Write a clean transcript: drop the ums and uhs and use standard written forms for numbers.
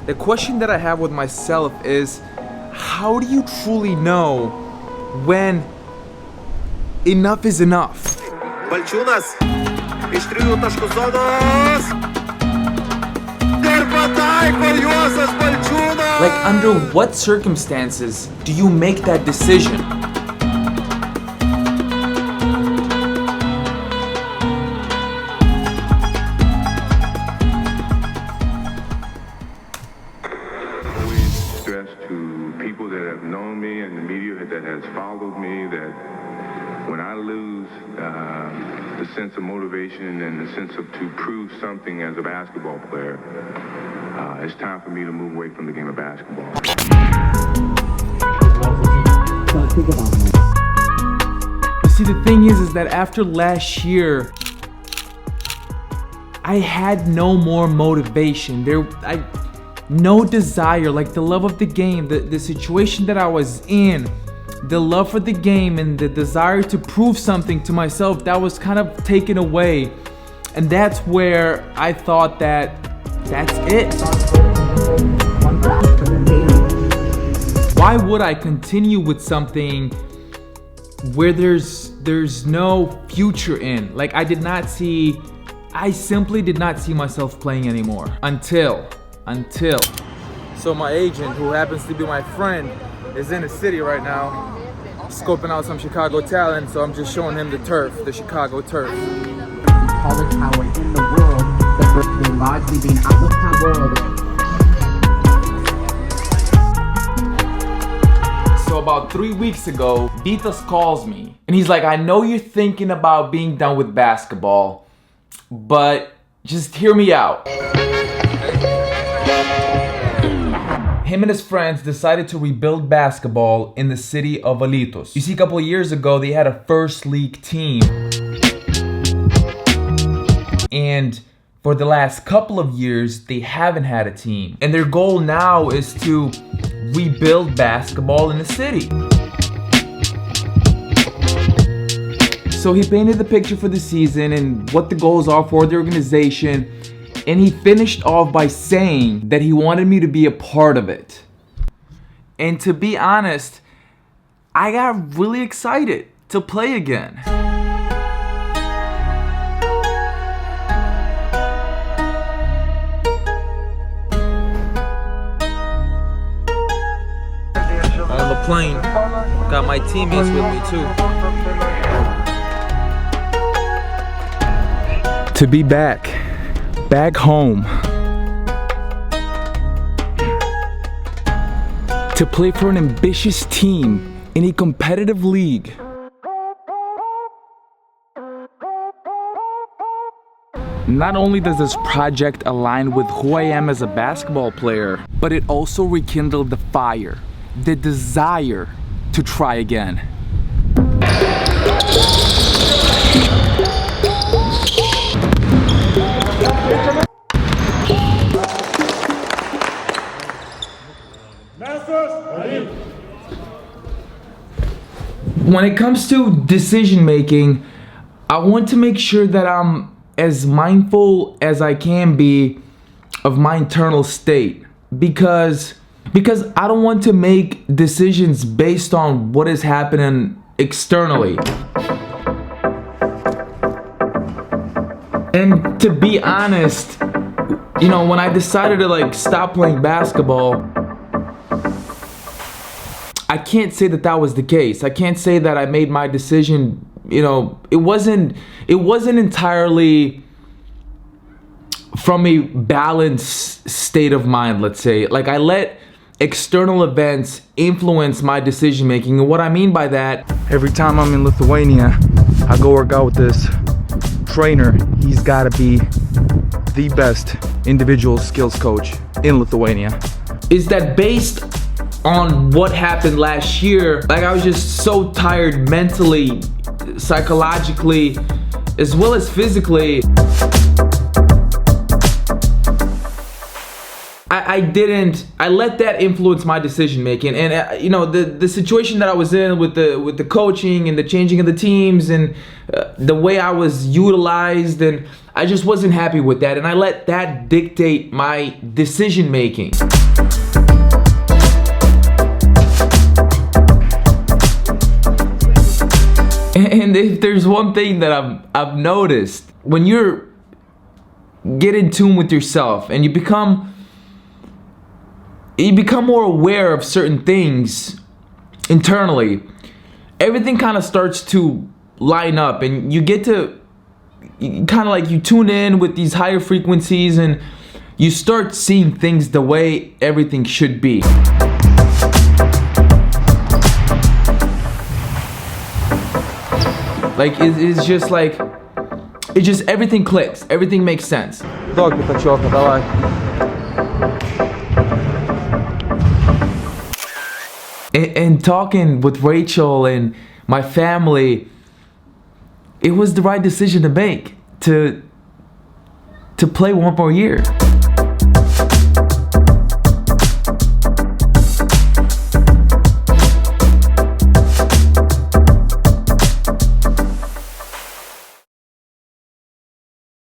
The question that I have with myself is, how do you truly know when enough is enough? Balciunas iš 3 taškų zonos ir pataiko Juozas Balciunas. Like, under what circumstances do you make that decision? To people that have known me and the media that has followed me, that when I lose the sense of motivation and the sense of to prove something as a basketball player, it's time for me to move away from the game of basketball. See, the thing is that after last year, I had no more motivation. No desire, like the love of the game, the situation that I was in, the love for the game and the desire to prove something to myself, that was kind of taken away. And that's where I thought that that's it. Why would I continue with something where there's no future in? Like, I simply did not see myself playing anymore until. So my agent, who happens to be my friend, is in the city right now, scoping out some Chicago talent, so I'm just showing him the turf, the Chicago turf. Tallest tower in the world, the first being largely being out of the world. So about 3 weeks ago, Vitas calls me, and he's like, I know you're thinking about being done with basketball, but just hear me out. Him and his friends decided to rebuild basketball in the city of Alytus. You see, a couple of years ago, they had a first league team. And for the last couple of years, they haven't had a team. And their goal now is to rebuild basketball in the city. So he painted the picture for the season and what the goals are for the organization. And he finished off by saying that he wanted me to be a part of it. And to be honest, I got really excited to play again. On the plane, got my teammates with me too. To be back home, to play for an ambitious team in a competitive league. Not only does this project align with who I am as a basketball player, but it also rekindled the fire, the desire to try again. When it comes to decision making, I want to make sure that I'm as mindful as I can be of my internal state, because I don't want to make decisions based on what is happening externally. And to be honest, you know, when I decided to stop playing basketball, I can't say that was the case. I can't say that I made my decision, you know, it wasn't entirely from a balanced state of mind, let's say. Like, I let external events influence my decision making. And what I mean by that, every time I'm in Lithuania, I go work out with this trainer. He's gotta be the best individual skills coach in Lithuania. Is that based on what happened last year? Like, I was just so tired mentally, psychologically, as well as physically. I let that influence my decision making, and you know, the situation that I was in with the coaching and the changing of the teams and the way I was utilized, and I just wasn't happy with that, and I let that dictate my decision making. And if there's one thing that I've noticed, when you're get in tune with yourself and you become more aware of certain things internally, everything kind of starts to line up, and you get to kind of like you tune in with these higher frequencies, and you start seeing things the way everything should be. Like it's just like everything clicks, everything makes sense. Док, пятачок, давай. And talking with Rachel and my family, it was the right decision to make, to play one more year.